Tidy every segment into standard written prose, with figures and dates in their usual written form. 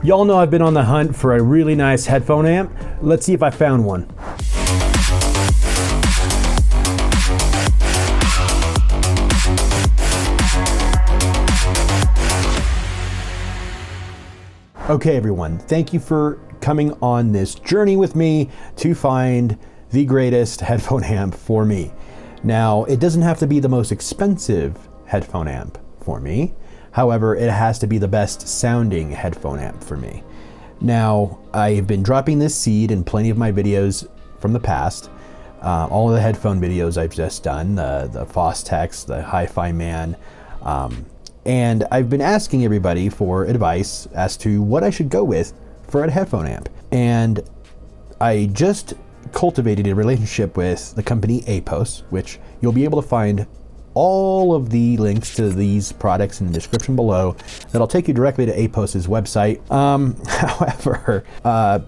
Y'all know I've been on the hunt for a really nice headphone amp. Let's see if I found one. Okay everyone, thank you for coming on this journey with me to find the greatest headphone amp for me. Now, it doesn't have to be the most expensive headphone amp for me. However, it has to be the best sounding headphone amp for me. Now, I've been dropping this seed in plenty of my videos from the past. All of the headphone videos I've just done, the Fostex, the Hi-Fi Man, and I've been asking everybody for advice as to what I should go with for a headphone amp. And I just cultivated a relationship with the company A50s, which you'll be able to find all of the links to these products in the description below. That'll take you directly to A50s' website. However,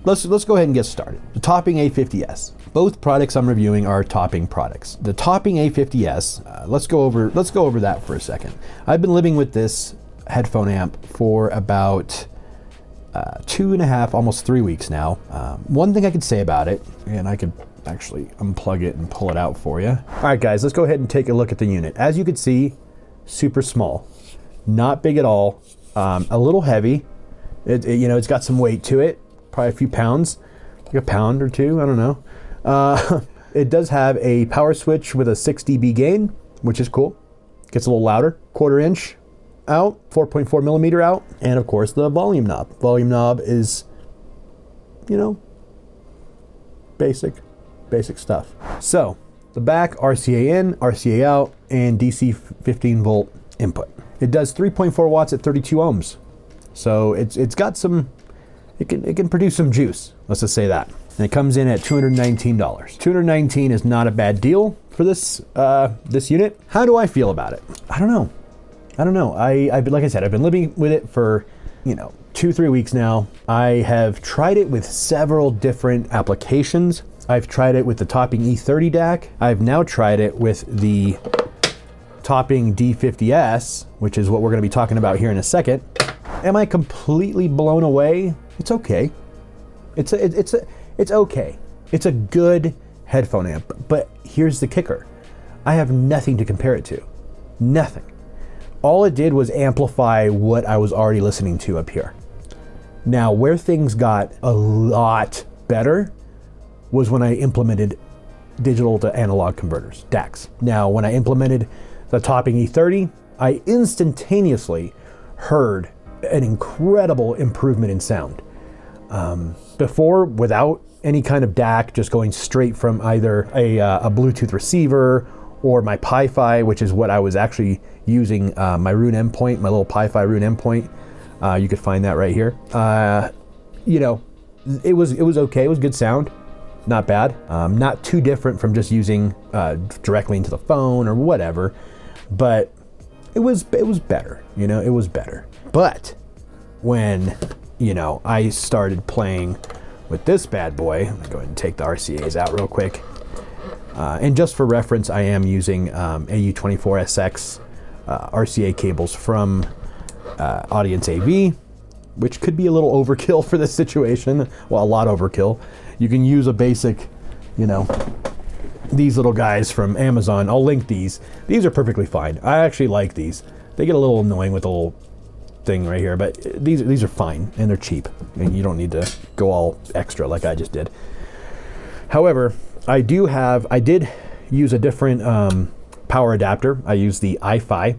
let's go ahead and get started. The Topping A50s. Both products I'm reviewing are Topping products. The Topping A50s, let's go over that for a second. I've been living with this headphone amp for about 2.5, almost 3 weeks now. One thing I could say about it, and I could actually unplug it and pull it out for you. All right guys, let's go ahead and take a look at the unit. As you can see, super small, not big at all, a little heavy. You know, it's got some weight to it, probably a few pounds, like a pound or two, I don't know. It does have a power switch with a 6 dB gain, which is cool. Gets a little louder. 1/4 inch out, 4.4 millimeter out, and of course the volume knob. Volume knob is, you know, basic stuff. So the back, RCA in, RCA out, and DC 15 volt input. It does 3.4 watts at 32 ohms. So it's got some, it can produce some juice, let's just say that. And it comes in at $219. $219 is not a bad deal for this this unit. How do I feel about it? I don't know. Like I said, I've been living with it for, you know, 2-3 weeks now. I have tried it with several different applications. I've tried it with the Topping E30 DAC. I've now tried it with the Topping D50s, which is what we're going to be talking about here in a second. Am I completely blown away? It's okay. It's okay. It's a good headphone amp, but here's the kicker. I have nothing to compare it to. Nothing. All it did was amplify what I was already listening to up here. Now, where things got a lot better was when I implemented digital to analog converters, DACs. Now, when I implemented the Topping E30, I instantaneously heard an incredible improvement in sound. Before, without any kind of DAC, just going straight from either a Bluetooth receiver or my Pi-Fi, which is what I was actually using, my Roon endpoint, my little Pi-Fi Roon endpoint. You could find that right here. You know, it was okay. It was good sound, not bad. Not too different from just using directly into the phone or whatever, but it was better. You know, it was better. But when, you know, I started playing with this bad boy, I'm gonna go ahead and take the RCAs out real quick. And just for reference, I am using AU24SX RCA cables from Audience AV, which could be a little overkill for this situation. Well, a lot overkill. You can use a basic, you know, these little guys from Amazon. I'll link these. These are perfectly fine. I actually like these. They get a little annoying with the little thing right here, but these are fine and they're cheap. And you don't need to go all extra like I just did. However, I did use a different power adapter. I used the iFi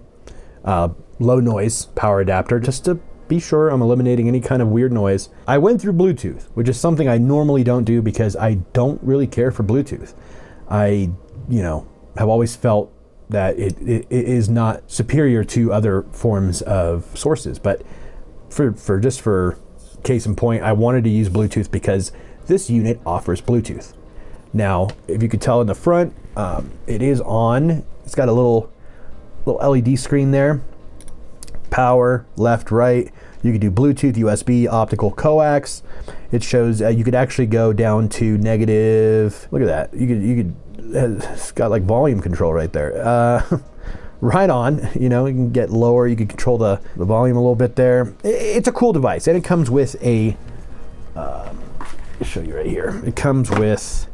low noise power adapter just to be sure I'm eliminating any kind of weird noise. I went through Bluetooth, which is something I normally don't do because I don't really care for Bluetooth. I, you know, have always felt that it is not superior to other forms of sources. But for case in point, I wanted to use Bluetooth because this unit offers Bluetooth. Now, if you could tell in the front, it is on. It's got a little LED screen there. Power, left, right. You could do Bluetooth, USB, optical, coax. It shows you could actually go down to negative. Look at that. You could. It's got like volume control right there. right on. You know, you can get lower, you can control the volume a little bit there. It's a cool device, and it comes with a, I'll show you right here. It comes with,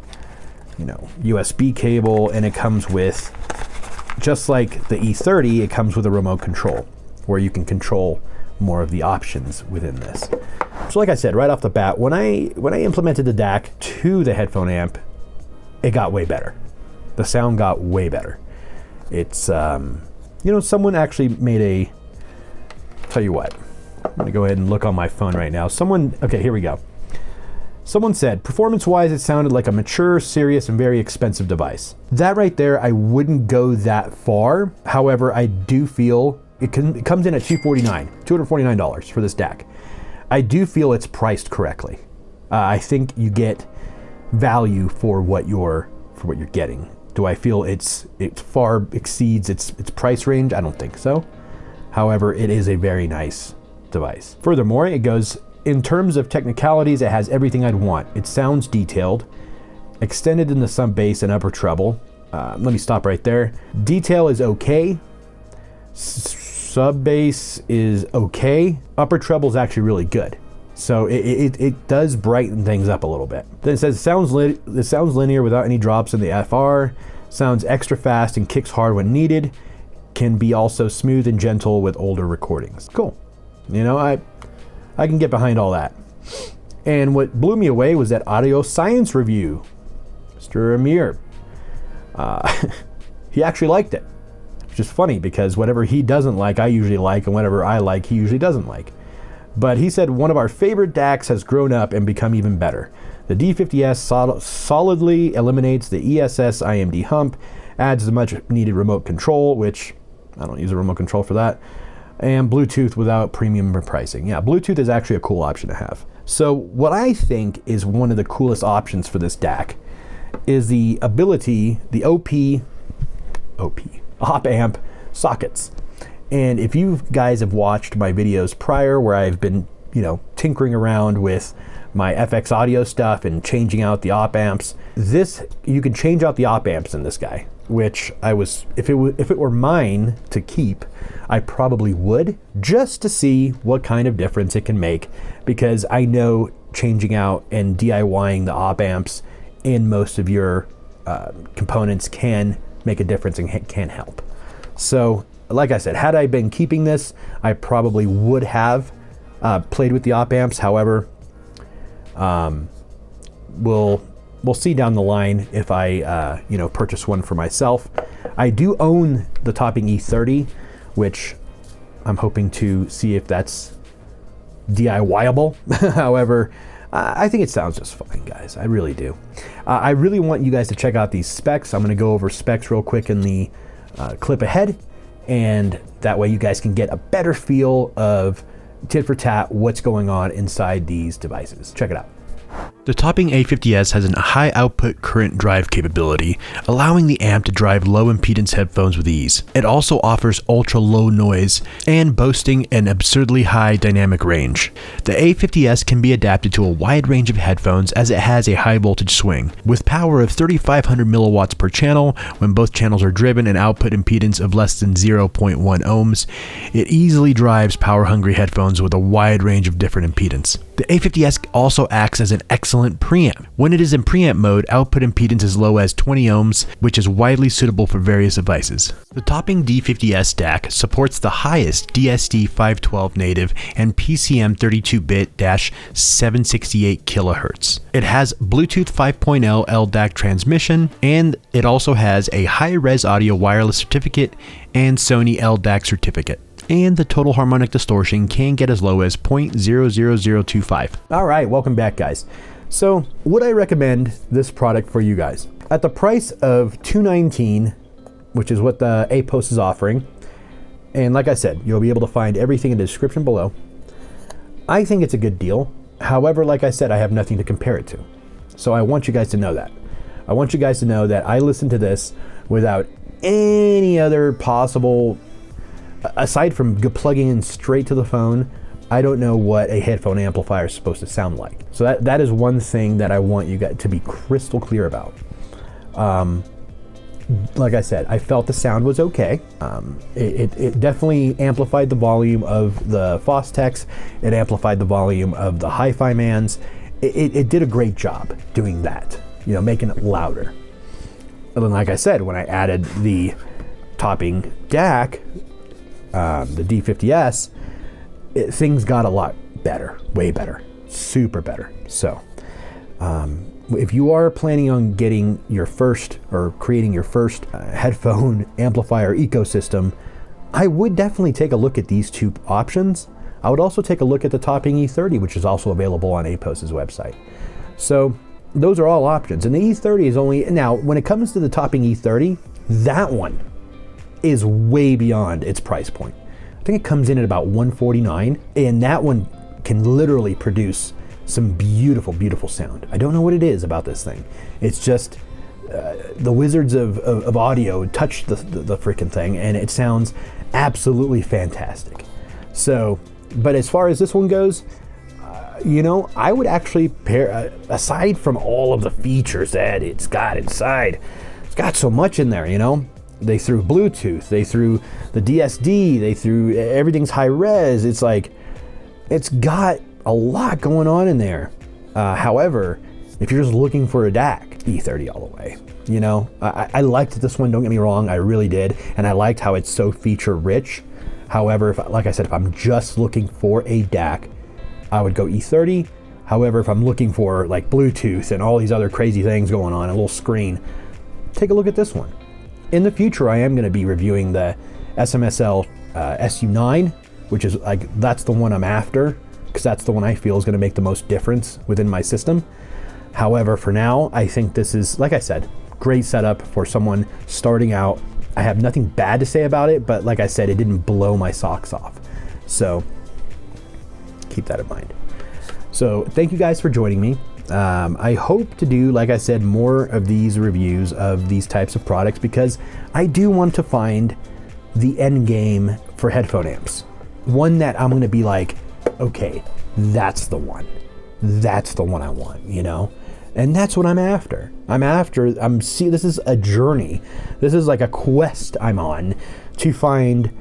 you know, USB cable, and it comes with, just like the E30, it comes with a remote control where you can control more of the options within this. So like I said, right off the bat, when I implemented the DAC to the headphone amp, it got way better. The sound got way better. It's, you know, someone actually made a, tell you what, I'm gonna go ahead and look on my phone right now. Okay, here we go. Someone said, performance-wise, it sounded like a mature, serious, and very expensive device. That right there, I wouldn't go that far. However, I do feel it comes in at $249 for this DAC. I do feel it's priced correctly. I think you get value for what you're getting. Do I feel it far exceeds its price range? I don't think so. However, it is a very nice device. Furthermore, it goes, in terms of technicalities, it has everything I'd want. It sounds detailed, extended in the sub bass and upper treble. Let me stop right there. Detail is okay. Sub bass is okay. Upper treble is actually really good. So it does brighten things up a little bit. Then it says it sounds linear without any drops in the FR. Sounds extra fast and kicks hard when needed. Can be also smooth and gentle with older recordings. Cool. You know, I can get behind all that. And what blew me away was that audio science review. Mr. Amir. He actually liked it. Which is funny because whatever he doesn't like, I usually like, and whatever I like, he usually doesn't like. But he said one of our favorite DACs has grown up and become even better. The D50s solidly eliminates the ESS IMD hump, adds the much needed remote control, which I don't use a remote control for that, and Bluetooth without premium pricing. Yeah, Bluetooth is actually a cool option to have. So what I think is one of the coolest options for this DAC is the ability, the op amp sockets. And if you guys have watched my videos prior where I've been, you know, tinkering around with my FX audio stuff and changing out the op amps, you can change out the op amps in this guy, which if it were mine to keep, I probably would, just to see what kind of difference it can make, because I know changing out and DIYing the op amps in most of your components can make a difference and can help. So like I said, had I been keeping this, I probably would have played with the op amps. However, we'll see down the line if I you know, purchase one for myself. I do own the Topping E30, which I'm hoping to see if that's DIY-able. However, I think it sounds just fine, guys. I really do. I really want you guys to check out these specs. I'm going to go over specs real quick in the clip ahead, and that way you guys can get a better feel of tit for tat what's going on inside these devices. Check it out. The Topping A50s has a high output current drive capability, allowing the amp to drive low impedance headphones with ease. It also offers ultra low noise and boasting an absurdly high dynamic range. The A50s can be adapted to a wide range of headphones as it has a high voltage swing. With power of 3,500 milliwatts per channel when both channels are driven and output impedance of less than 0.1 ohms, it easily drives power hungry headphones with a wide range of different impedance. The A50s also acts as an excellent preamp. When it is in preamp mode, output impedance is low as 20 ohms, which is widely suitable for various devices. The Topping D50s DAC supports the highest DSD 512 native and PCM 32-bit-768 kHz. It has Bluetooth 5.0 LDAC transmission, and it also has a high-res audio wireless certificate and Sony LDAC certificate. And the total harmonic distortion can get as low as 0.00025. All right, welcome back, guys. So would I recommend this product for you guys? At the price of $219, which is what the A-Post is offering, and like I said, you'll be able to find everything in the description below, I think it's a good deal. However, like I said, I have nothing to compare it to. So I want you guys to know that. I want you guys to know that I listened to this without any other possible, aside from plugging in straight to the phone, I don't know what a headphone amplifier is supposed to sound like. So that is one thing that I want you guys to be crystal clear about. like I said, I felt the sound was okay. It definitely amplified the volume of the Fostex. It amplified the volume of the Hi-Fi Mans. It did a great job doing that, you know, making it louder. And then, like I said, when I added the topping DAC, the D50s, things got a lot better, way better, super better. So if you are planning on getting your first or creating your first headphone amplifier ecosystem, I would definitely take a look at these two options. I would also take a look at the topping E30, which is also available on APOS's website. So those are all options. And the E30 is only, now when it comes to the topping E30, that one is way beyond its price point. I think it comes in at about $149, and that one can literally produce some beautiful, beautiful sound. I don't know what it is about this thing. It's just the wizards of audio touched the freaking thing, and it sounds absolutely fantastic. So, but as far as this one goes, you know, I would actually pair, aside from all of the features that it's got inside, it's got so much in there, you know. They threw Bluetooth, they threw the DSD, they threw everything's high res. It's like, it's got a lot going on in there. However, if you're just looking for a DAC, E30 all the way. You know, I liked this one, don't get me wrong, I really did. And I liked how it's so feature rich. However, if, like I said, if I'm just looking for a DAC, I would go E30. However, if I'm looking for like Bluetooth and all these other crazy things going on, a little screen, take a look at this one. In the future, I am going to be reviewing the SMSL SU9, which is like, that's the one I'm after, because that's the one I feel is going to make the most difference within my system. However, for now, I think this is, like I said, great setup for someone starting out. I have nothing bad to say about it, but like I said, it didn't blow my socks off. So keep that in mind. So thank you guys for joining me. I hope to do, like I said, more of these reviews of these types of products, because I do want to find the end game for headphone amps. One that I'm going to be like, okay, that's the one. That's the one I want, you know? And that's what I'm after. This is a journey. This is like a quest I'm on to find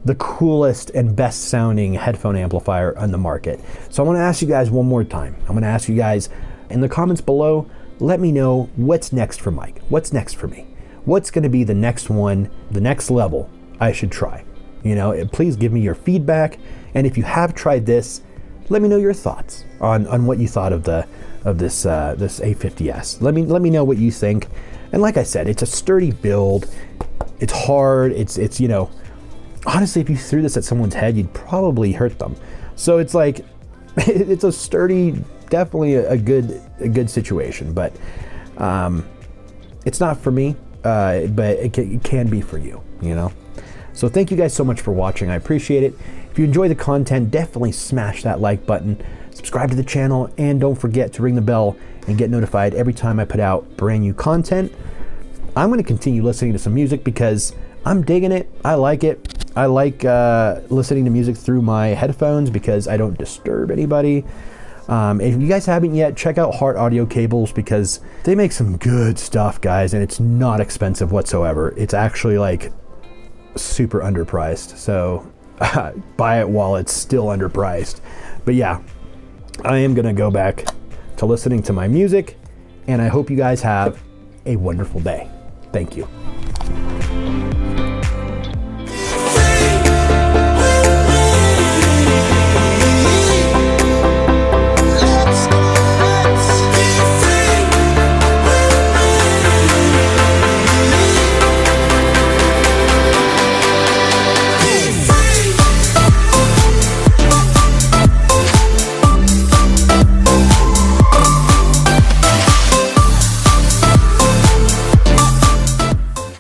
the coolest and best sounding headphone amplifier on the market. So I want to ask you guys one more time. I'm going to ask you guys in the comments below, let me know what's next for Mike. What's next for me? What's going to be the next one, the next level I should try? You know, please give me your feedback. And if you have tried this, let me know your thoughts on what you thought of this A50s. Let me know what you think. And like I said, it's a sturdy build. It's hard. It's you know, honestly, if you threw this at someone's head, you'd probably hurt them. So it's like, it's a sturdy, definitely a good situation. But it's not for me, but it can be for you, you know. So thank you guys so much for watching. I appreciate it. If you enjoy the content, definitely smash that like button, subscribe to the channel, and don't forget to ring the bell and get notified every time I put out brand new content. I'm going to continue listening to some music because I'm digging it. I like it. I like listening to music through my headphones because I don't disturb anybody. If you guys haven't yet, check out Heart Audio Cables because they make some good stuff, guys, and it's not expensive whatsoever. It's actually like super underpriced. So buy it while it's still underpriced. But yeah, I am going to go back to listening to my music, and I hope you guys have a wonderful day. Thank you.